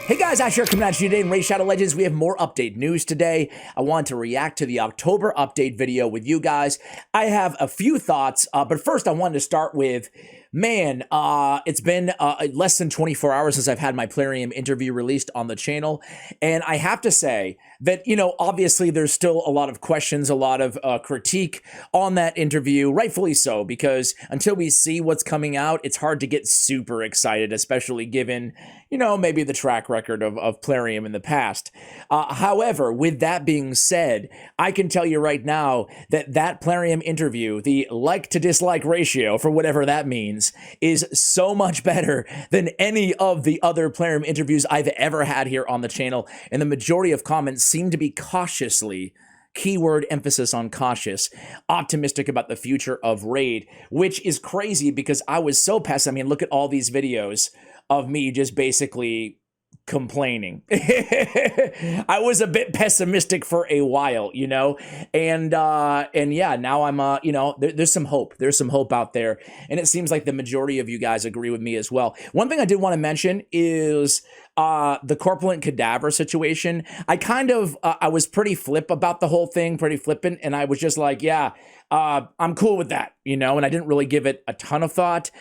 Hey guys, Asher coming at you today in Raid Shadow Legends. We have more update news today. I want to react to the October update video with you guys. I have a few thoughts, but first I wanted to start with, man, it's been less than 24 hours since I've had my Plarium interview released on the channel, and I have to say that, you know, obviously there's still a lot of questions, a lot of critique on that interview, rightfully so, because until we see what's coming out, it's hard to get super excited, especially given, you know, maybe the track record of Plarium in the past. However, with that being said, I can tell you right now that that Plarium interview, the like to dislike ratio, for whatever that means, is so much better than any of the other Plarium interviews I've ever had here on the channel, and the majority of comments seem to be cautiously, keyword emphasis on cautious, optimistic about the future of Raid, which is crazy because I was so pessimistic. I mean, look at all these videos of me just basically complaining. I was a bit pessimistic for a while, you know, and yeah, now I'm, you know, there's some hope. There's some hope out there, and it seems like the majority of you guys agree with me as well. One thing I did want to mention is the corpulent cadaver situation. I kind of, I was pretty flip about the whole thing, pretty flippant, and I was just like, yeah, I'm cool with that, you know, and I didn't really give it a ton of thought.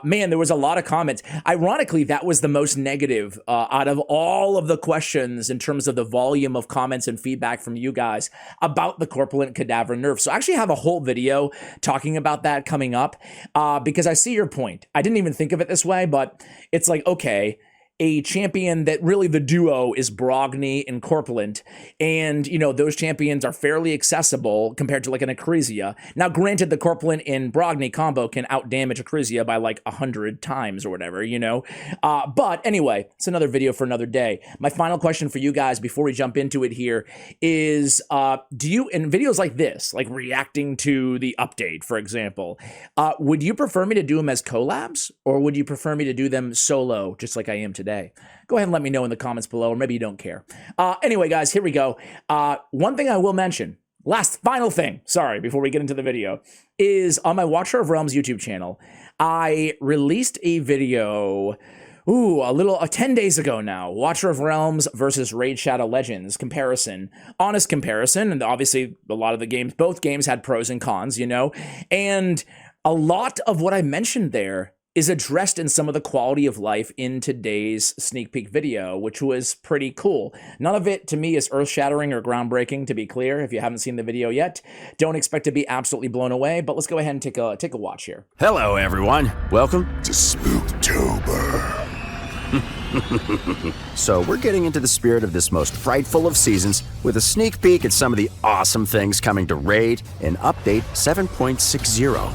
Man, there was a lot of comments. Ironically, that was the most negative out of all of the questions in terms of the volume of comments and feedback from you guys about the corpulent cadaver nerf. So I actually have a whole video talking about that coming up because I see your point. I didn't even think of it this way, but it's like, okay, a champion that really the duo is Brogni and Corpulent, and, you know, those champions are fairly accessible compared to like an Acrisia. Now, granted, the Corpulent and Brogni combo can outdamage Acrisia by like 100 times or whatever, you know? But anyway, it's another video for another day. My final question for you guys before we jump into it here is, do you, in videos like this, like reacting to the update, for example, would you prefer me to do them as collabs, or would you prefer me to do them solo, just like I am today? Go ahead and let me know in the comments below, or maybe you don't care. Anyway, guys, here we go. One thing I will mention, final thing, sorry, before we get into the video, is on my Watcher of Realms YouTube channel, I released a video, 10 days ago now, Watcher of Realms versus Raid Shadow Legends comparison, honest comparison, and obviously a lot of the games, both games had pros and cons, you know, and a lot of what I mentioned there is addressed in some of the quality of life in today's sneak peek video, which was pretty cool. None of it, to me, is earth-shattering or groundbreaking, to be clear. If you haven't seen the video yet, don't expect to be absolutely blown away, but let's go ahead and take a watch here. Hello, everyone. Welcome to Spooktober. So we're getting into the spirit of this most frightful of seasons with a sneak peek at some of the awesome things coming to Raid in Update 7.60.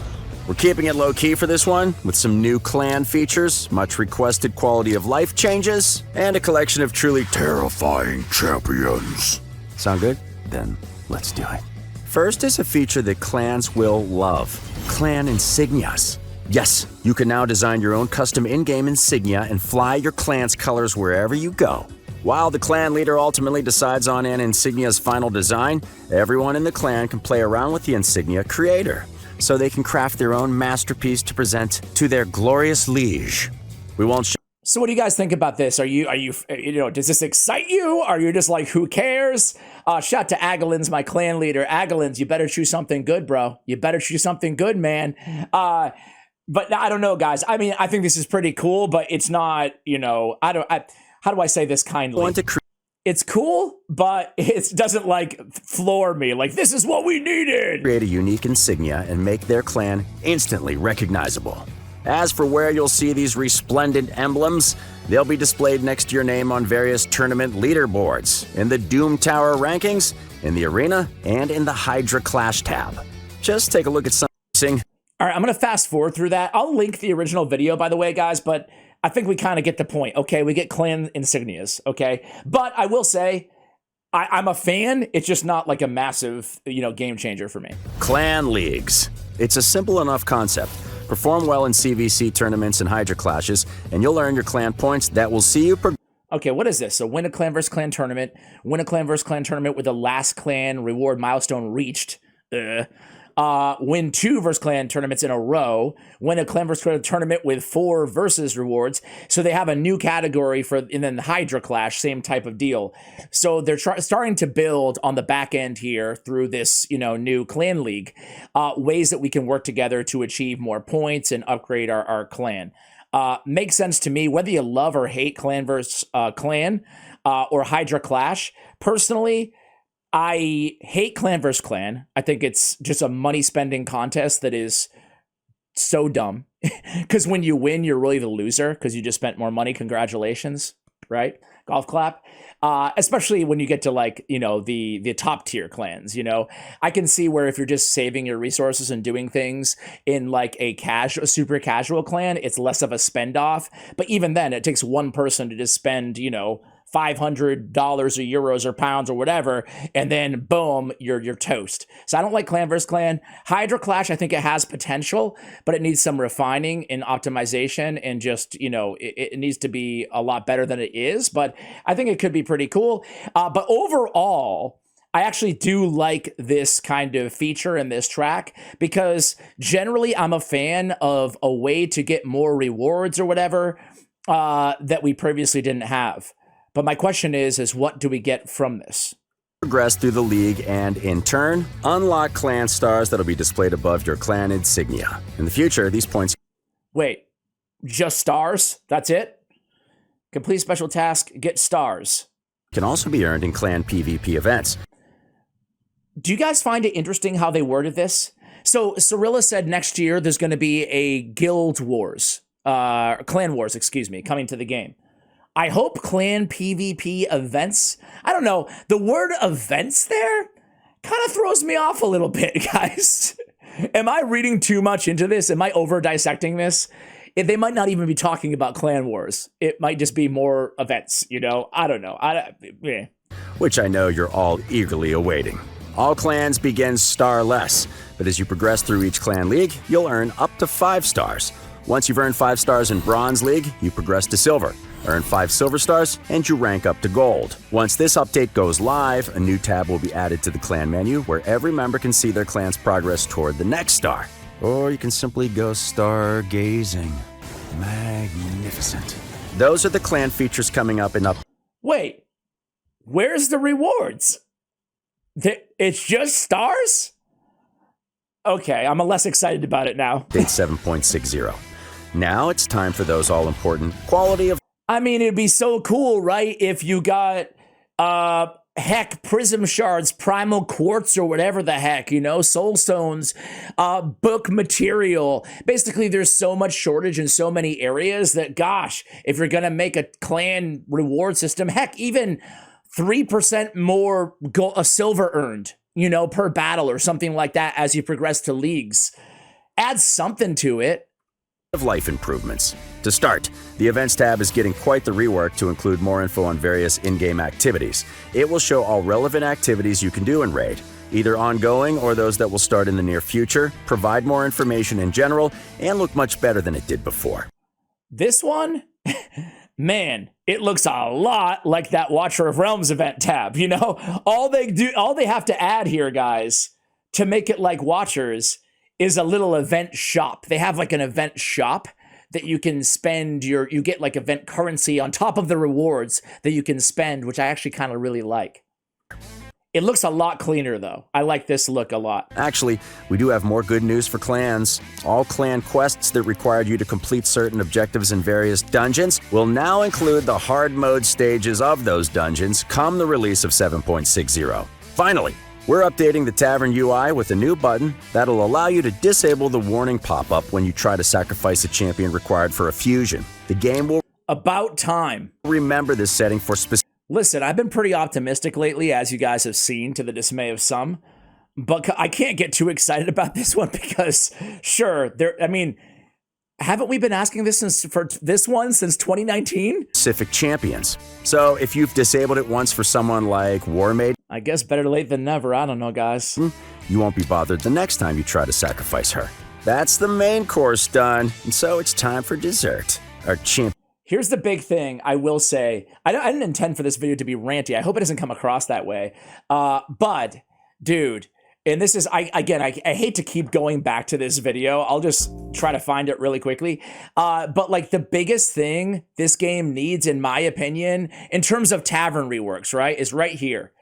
We're keeping it low-key for this one, with some new clan features, much requested quality of life changes, and a collection of truly terrifying champions. Sound good? Then let's do it. First is a feature that clans will love, clan insignias. Yes, you can now design your own custom in-game insignia and fly your clan's colors wherever you go. While the clan leader ultimately decides on an insignia's final design, everyone in the clan can play around with the insignia creator, so they can craft their own masterpiece to present to their glorious liege. We won't So what do you guys think about this? Are you know, does this excite you? Are you just like, who cares? Shout to Agalins, my clan leader. Agalins, you better choose something good, bro. You better choose something good, man. But I don't know, guys. I mean, I think this is pretty cool, but it's not, you know, how do I say this kindly? It's cool, but it doesn't like floor me. Like, this is what we needed. Create a unique insignia and make their clan instantly recognizable. As for where you'll see these resplendent emblems, they'll be displayed next to your name on various tournament leaderboards, in the Doom Tower rankings, in the arena, and in the Hydra Clash tab. Just take a look at something. All right, I'm going to fast forward through that. I'll link the original video, by the way, guys, but I think we kind of get the point. Okay, we get clan insignias, okay? But I will say, I'm a fan. It's just not like a massive, you know, game changer for me. Clan leagues. It's a simple enough concept. Perform well in CVC tournaments and Hydra clashes, and you'll earn your clan points that will see you Okay, what is this? So win a clan versus clan tournament, win a clan versus clan tournament with the last clan reward milestone reached. win 2 versus clan tournaments in a row, win a clan versus clan tournament with 4 versus rewards. So they have a new category for, and then the Hydra Clash, same type of deal. So they're starting to build on the back end here through this, new clan league, ways that we can work together to achieve more points and upgrade our clan. Makes sense to me, whether you love or hate clan versus clan or Hydra Clash. Personally, I hate clan versus clan. I think it's just a money spending contest that is so dumb. Because when you win, you're really the loser because you just spent more money. Congratulations, right? Golf clap. Especially when you get to the top tier clans. I can see where if you're just saving your resources and doing things in like a super casual clan, it's less of a spend off. But even then, it takes one person to just spend $500 or euros or pounds or whatever, and then boom, you're toast. So I don't like clan versus clan. Hydra Clash, I think it has potential, but it needs some refining and optimization, and just it needs to be a lot better than it is. But I think it could be pretty cool. But overall, I actually do like this kind of feature in this track, because generally I'm a fan of a way to get more rewards or whatever that we previously didn't have. But my question is what do we get from this? Progress through the league and, in turn, unlock clan stars that'll be displayed above your clan insignia. In the future, these points... Wait, just stars? That's it? Complete special task, get stars. ...can also be earned in clan PvP events. Do you guys find it interesting how they worded this? So Cirilla said next year there's going to be a guild wars, clan wars, coming to the game. I hope clan PvP events. I don't know. The word events there kind of throws me off a little bit, guys. Am I reading too much into this? Am I over dissecting this? They might not even be talking about clan wars. It might just be more events, I don't know. Which I know you're all eagerly awaiting. All clans begin starless, but as you progress through each clan league, you'll earn up to 5 stars. Once you've earned 5 stars in Bronze League, you progress to Silver. Earn 5 silver stars, and you rank up to gold. Once this update goes live, a new tab will be added to the clan menu where every member can see their clan's progress toward the next star. Or you can simply go stargazing. Magnificent. Those are the clan features coming up in Wait, where's the rewards? It's just stars? Okay, I'm less excited about it now. Update 7.60. Now it's time for those all-important quality of... I mean, it'd be so cool, right? If you got, prism shards, primal quartz, or whatever the heck, soul stones, book material. Basically, there's so much shortage in so many areas that, gosh, if you're going to make a clan reward system, heck, even 3% more silver earned, per battle or something like that as you progress to leagues. Add something to it. Of life improvements. To start, the Events tab is getting quite the rework to include more info on various in-game activities. It will show all relevant activities you can do in Raid, either ongoing or those that will start in the near future, provide more information in general, and look much better than it did before. This one, man, it looks a lot like that Watcher of Realms event tab, All they have to add here, guys, to make it like Watchers is a little event shop. They have like an event shop that you can spend you get like event currency on top of the rewards that you can spend, which I actually kind of really like. It looks a lot cleaner though. I like this look a lot. Actually, we do have more good news for clans. All clan quests that required you to complete certain objectives in various dungeons will now include the hard mode stages of those dungeons come the release of 7.60. Finally, we're updating the Tavern UI with a new button that'll allow you to disable the warning pop-up when you try to sacrifice a champion required for a fusion. The game will... About time. Remember this setting for specific... Listen, I've been pretty optimistic lately, as you guys have seen, to the dismay of some. But I can't get too excited about this one because, sure, haven't we been asking this since 2019? Specific champions. So if you've disabled it once for someone like Warmaid... I guess better late than never. I don't know, guys. You won't be bothered the next time you try to sacrifice her. That's the main course done, and so it's time for dessert. Our champ... Here's the big thing I will say. I didn't intend for this video to be ranty. I hope it doesn't come across that way. But, dude, And this is, I hate to keep going back to this video. I'll just try to find it really quickly. But like the biggest thing this game needs, in my opinion, in terms of Tavern reworks, right, is right here.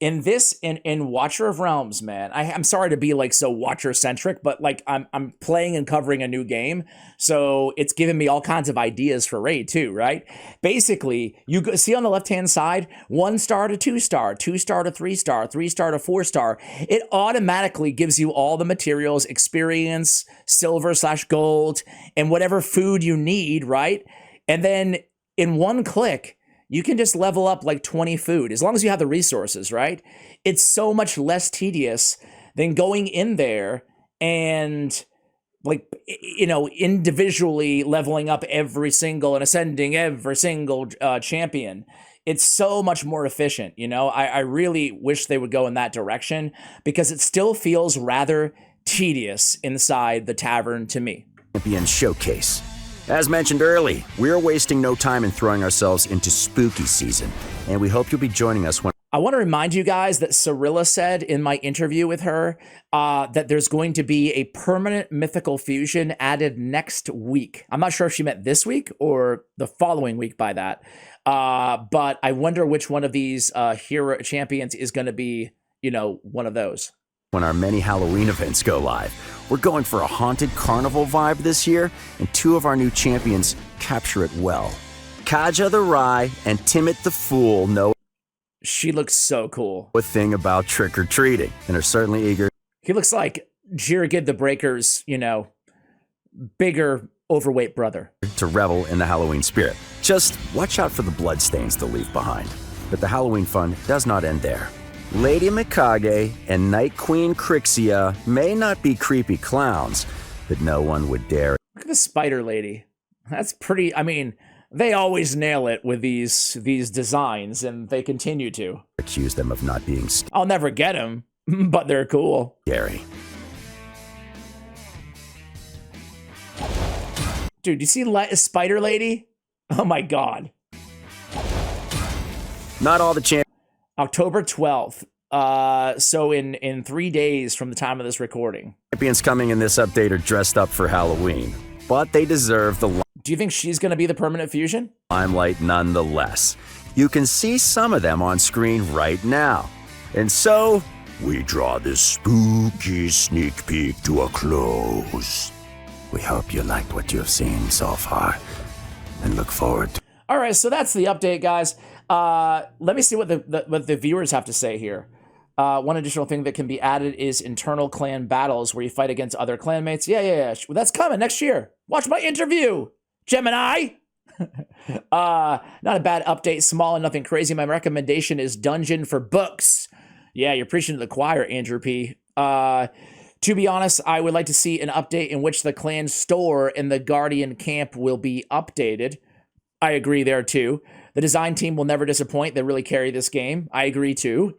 In Watcher of Realms, man, I'm sorry to be like so Watcher centric, but like I'm playing and covering a new game, so it's giving me all kinds of ideas for raid too, right? Basically, you see on the left hand side, 1 star to 2 star, 2 star to 3 star, 3 star to 4 star. It automatically gives you all the materials, experience, silver/gold, and whatever food you need, right? And then in one click, you can just level up like 20 food, as long as you have the resources, right? It's so much less tedious than going in there and like, you know, individually leveling up every single and ascending every single champion. It's so much more efficient, you know? I really wish they would go in that direction because it still feels rather tedious inside the Tavern to me. Champion Showcase. As mentioned early, we're wasting no time in throwing ourselves into spooky season, and we hope you'll be joining us when... I want to remind you guys that Cirilla said in my interview with her that there's going to be a permanent mythical fusion added next week. I'm not sure if she meant this week or the following week by that, but I wonder which one of these hero champions is going to be, you know, one of those. When our many Halloween events go live. We're going for a haunted carnival vibe this year, and 2 of our new champions capture it well. Kaja the Rye and Timit the Fool know she looks so cool. A thing about trick-or-treating, and are certainly eager. He looks like Jirgid the Breaker's, you know, bigger, overweight brother. To revel in the Halloween spirit. Just watch out for the bloodstains they'll leave behind. But the Halloween fun does not end there. Lady Mikage and Night Queen Crixia may not be creepy clowns, but no one would dare. Look at the spider lady. That's pretty, I mean, they always nail it with these designs, and they continue to. Accuse them of not being I'll never get them, but they're cool. Scary. Dude, you see Spider Lady? Oh my god. Not all the champions. October 12th. So in 3 days from the time of this recording. Champions coming in this update are dressed up for Halloween, but they deserve the Do you think she's going to be the permanent fusion? limelight nonetheless. You can see some of them on screen right now. And so, We draw this spooky sneak peek to a close. we hope you liked what you have seen so far, and look forward to... All right, so that's the update, guys. Let me see what the viewers have to say here. One additional thing that can be added is internal clan battles where you fight against other clanmates. Yeah. Well, that's coming next year. Watch my interview, Gemini. Not a bad update. Small and nothing crazy. My recommendation is Dungeon for Books. Yeah, you're preaching to the choir, Andrew P. To be honest, I would like to see an update in which the clan store and the Guardian camp will be updated. I agree there too. The design team will never disappoint. They really carry this game. I agree too.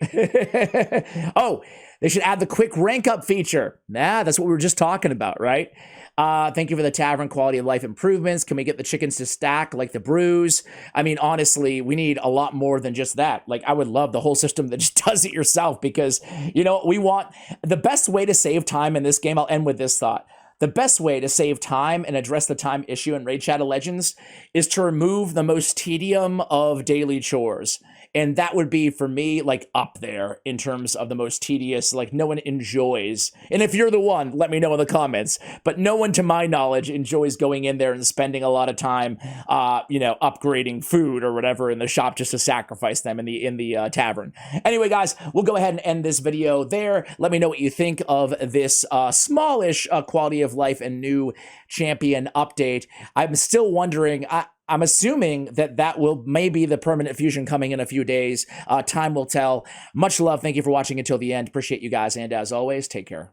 Oh, they should add the quick rank up feature. Nah, that's what we were just talking about, right? Thank you for the Tavern quality of life improvements. Can we get the chickens to stack like the brews? I mean, honestly, we need a lot more than just that. Like, I would love the whole system that just does it yourself because, you know, we want the best way to save time in this game. I'll end with this thought. The best way to save time and address the time issue in Raid Shadow Legends is to remove the most tedium of daily chores. And that would be, for me, like up there in terms of the most tedious, like no one enjoys. And if you're the one, let me know in the comments. But no one, to my knowledge, enjoys going in there and spending a lot of time, upgrading food or whatever in the shop just to sacrifice them in the tavern. Anyway, guys, we'll go ahead and end this video there. Let me know what you think of this smallish quality of life and new champion update. I'm still wondering. I'm assuming that will maybe the permanent fusion coming in a few days. Time will tell. Much love. Thank you for watching until the end. Appreciate you guys. And as always, take care.